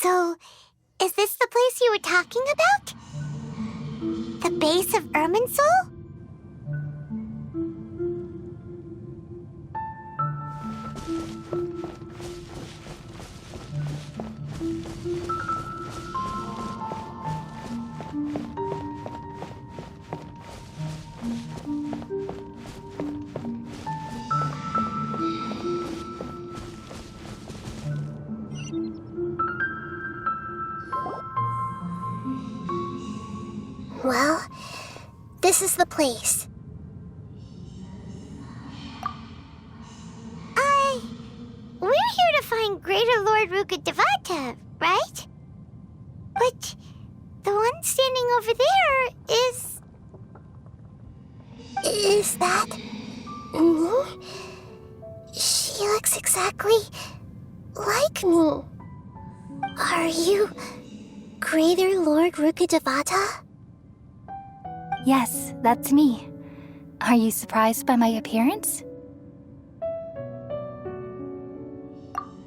So, is this the place you were talking about? The base of Irminsul? Well, this is the place. We're here to find Greater Lord Rukkhadevata, right? But the one standing over there is... Is that... me? She looks exactly like me. Are you Greater Lord Rukkhadevata? Yes, that's me. Are you surprised by my appearance?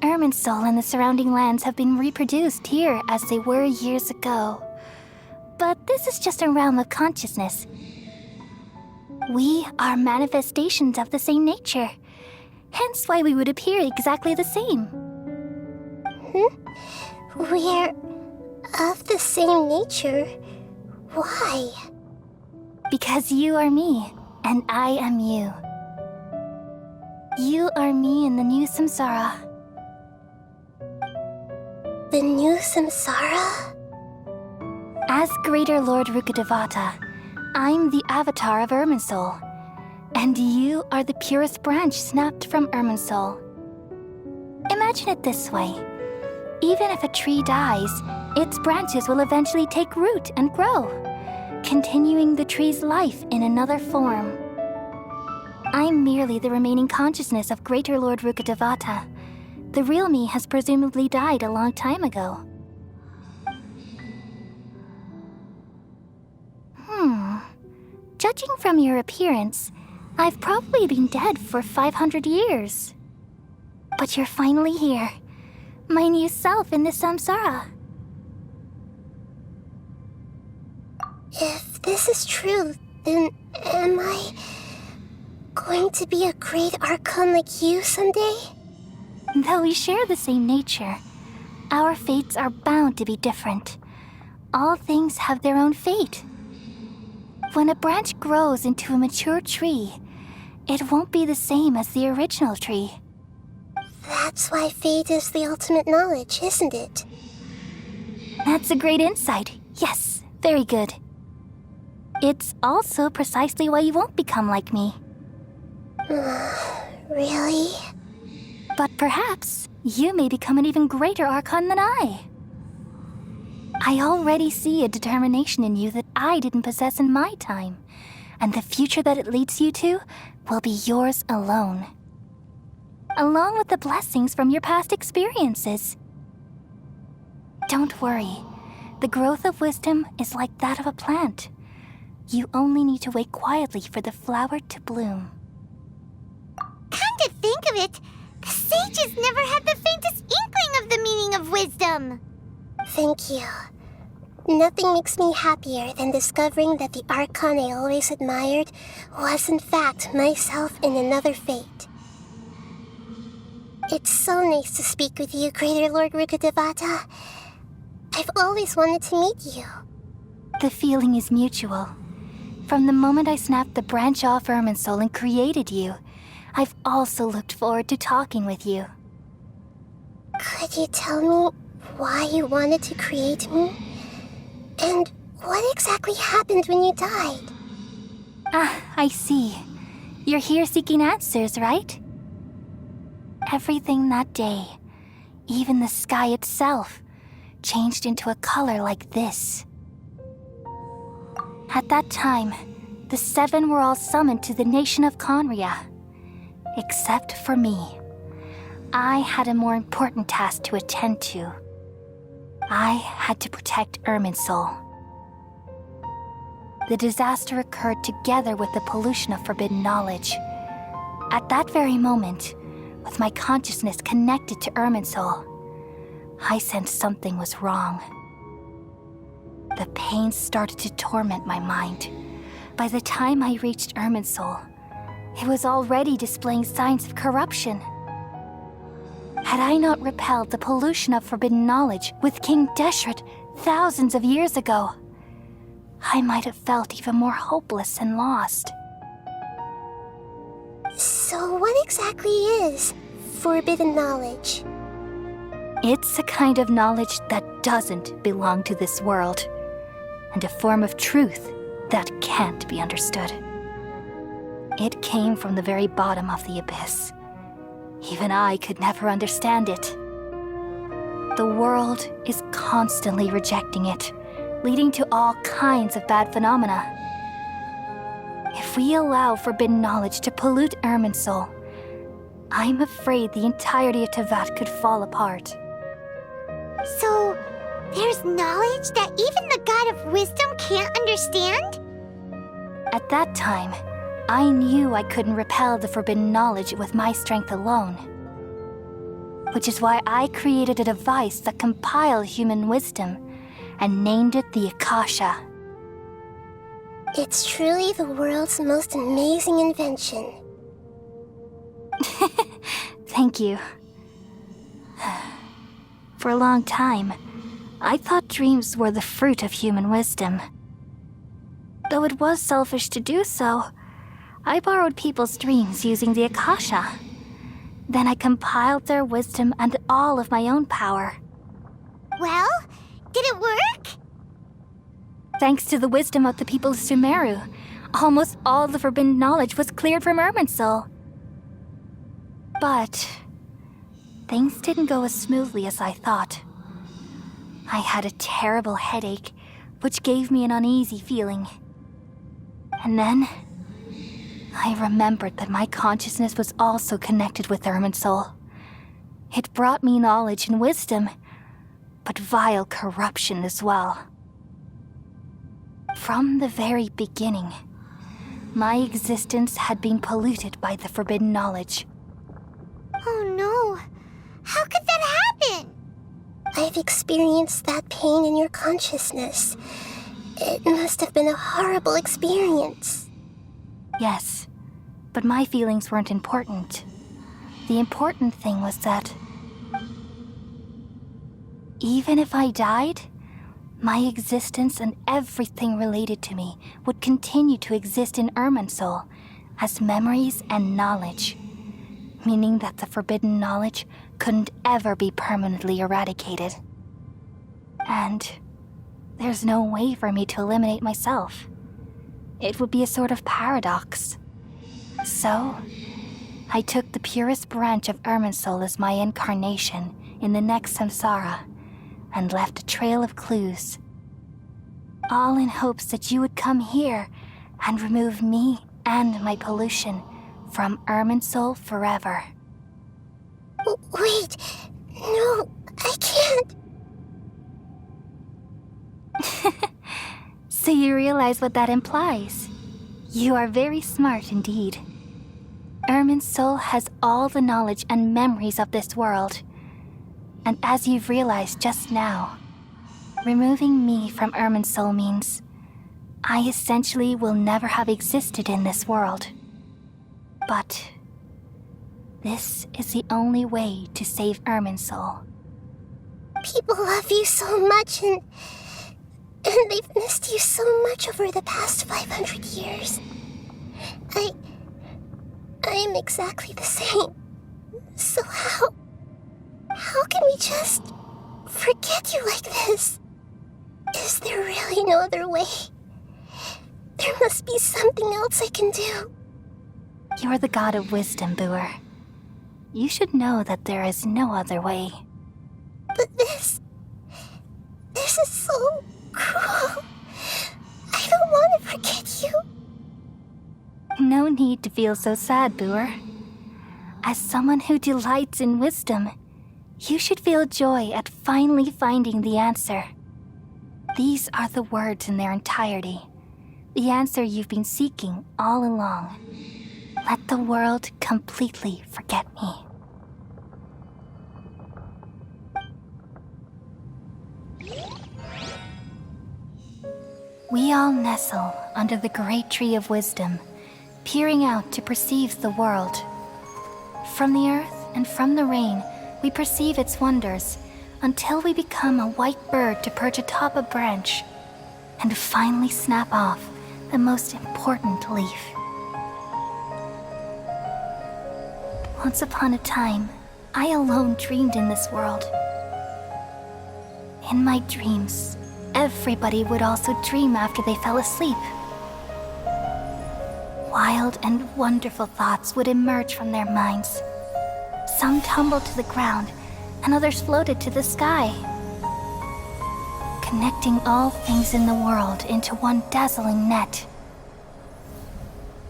Irminsul and the surrounding lands have been reproduced here as they were years ago. But this is just a realm of consciousness. We are manifestations of the same nature, hence why we would appear exactly the same. We're of the same nature? Why? Because you are me, and I am you. You are me in the new samsara. The new samsara? As Greater Lord Rukkhadevata, I'm the avatar of Irminsul, and you are the purest branch snapped from Irminsul. Imagine it this way. Even if a tree dies, its branches will eventually take root and grow, continuing the tree's life in another form. I'm merely the remaining consciousness of Greater Lord Rukkhadevata. The real me has presumably died a long time ago. Judging from your appearance, I've probably been dead for 500 years. But you're finally here, my new self in the samsara. If this is true, then am I going to be a great archon like you someday? Though we share the same nature, our fates are bound to be different. All things have their own fate. When a branch grows into a mature tree, it won't be the same as the original tree. That's why fate is the ultimate knowledge, isn't it? That's a great insight. Yes, very good. It's also precisely why you won't become like me. Really? But perhaps you may become an even greater archon than I. I already see a determination in you that I didn't possess in my time, and the future that it leads you to will be yours alone, along with the blessings from your past experiences. Don't worry, the growth of wisdom is like that of a plant. You only need to wait quietly for the flower to bloom. Come to think of it, the sages never had the faintest inkling of the meaning of wisdom. Thank you. Nothing makes me happier than discovering that the archon I always admired was in fact myself in another fate. It's so nice to speak with you, Greater Lord Rukkhadevata. I've always wanted to meet you. The feeling is mutual. From the moment I snapped the branch off Irminsul and created you, I've also looked forward to talking with you. Could you tell me why you wanted to create me? And what exactly happened when you died? Ah, I see. You're here seeking answers, right? Everything that day, even the sky itself, changed into a color like this. At that time, the seven were all summoned to the nation of Conria. Except for me. I had a more important task to attend to. I had to protect Irminsul. The disaster occurred together with the pollution of forbidden knowledge. At that very moment, with my consciousness connected to Irminsul, I sensed something was wrong. The pain started to torment my mind. By the time I reached Irminsul, it was already displaying signs of corruption. Had I not repelled the pollution of forbidden knowledge with King Deshret thousands of years ago, I might have felt even more hopeless and lost. So what exactly is forbidden knowledge? It's a kind of knowledge that doesn't belong to this world, and a form of truth that can't be understood. It came from the very bottom of the abyss. Even I could never understand it. The world is constantly rejecting it, leading to all kinds of bad phenomena. If we allow forbidden knowledge to pollute Irminsul, I'm afraid the entirety of Teyvat could fall apart. So, there's knowledge that even the God of Wisdom can't understand? At that time, I knew I couldn't repel the forbidden knowledge with my strength alone. Which is why I created a device that compiled human wisdom and named it the Akasha. It's truly the world's most amazing invention. Thank you. For a long time, I thought dreams were the fruit of human wisdom. Though it was selfish to do so, I borrowed people's dreams using the Akasha. Then I compiled their wisdom and all of my own power. Well, did it work? Thanks to the wisdom of the people of Sumeru, almost all the forbidden knowledge was cleared from Irminsul. But things didn't go as smoothly as I thought. I had a terrible headache, which gave me an uneasy feeling. And then I remembered that my consciousness was also connected with Irminsul. It brought me knowledge and wisdom, but vile corruption as well. From the very beginning, my existence had been polluted by the forbidden knowledge. Oh no. How could that happen? I've experienced that pain in your consciousness. It must have been a horrible experience. Yes, but my feelings weren't important. The important thing was that even if I died, my existence and everything related to me would continue to exist in Irminsul as memories and knowledge, meaning that the forbidden knowledge couldn't ever be permanently eradicated. And there's no way for me to eliminate myself. It would be a sort of paradox. So, I took the purest branch of Irminsul as my incarnation in the next samsara and left a trail of clues. All in hopes that you would come here and remove me and my pollution from Irminsul forever. Wait, no, I can't. So you realize what that implies. You are very smart indeed. Irminsul has all the knowledge and memories of this world. And as you've realized just now, removing me from Irminsul means I essentially will never have existed in this world. But this is the only way to save Irminsul. People love you so much and they've missed you so much over the past 500 years. I am exactly the same. So how can we just forget you like this? Is there really no other way? There must be something else I can do. You're the god of wisdom, Buer. You should know that there is no other way. But this is so cruel. I don't want to forget you. No need to feel so sad, Buer. As someone who delights in wisdom, you should feel joy at finally finding the answer. These are the words in their entirety. The answer you've been seeking all along. Let the world completely forget me. We all nestle under the great tree of wisdom, peering out to perceive the world. From the earth and from the rain, we perceive its wonders, until we become a white bird to perch atop a branch, and finally snap off the most important leaf. Once upon a time, I alone dreamed in this world. In my dreams, everybody would also dream after they fell asleep. Wild and wonderful thoughts would emerge from their minds. Some tumbled to the ground, and others floated to the sky, connecting all things in the world into one dazzling net.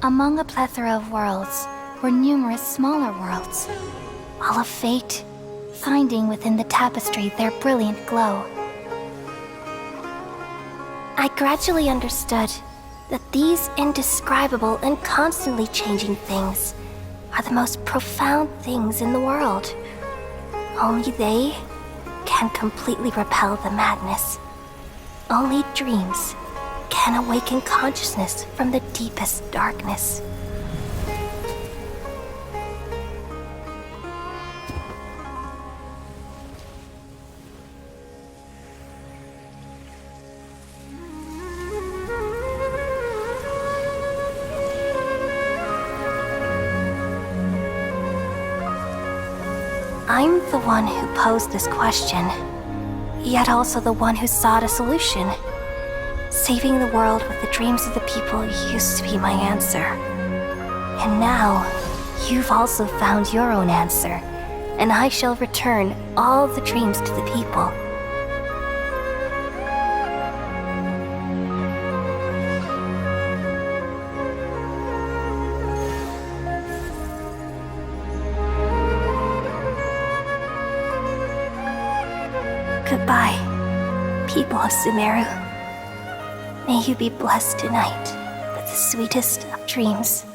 Among a plethora of worlds were numerous smaller worlds, all of fate, finding within the tapestry their brilliant glow. I gradually understood that these indescribable and constantly changing things are the most profound things in the world. Only they can completely repel the madness. Only dreams can awaken consciousness from the deepest darkness. I'm the one who posed this question, yet also the one who sought a solution. Saving the world with the dreams of the people used to be my answer. And now, you've also found your own answer, and I shall return all the dreams to the people. Goodbye, people of Sumeru. May you be blessed tonight with the sweetest of dreams.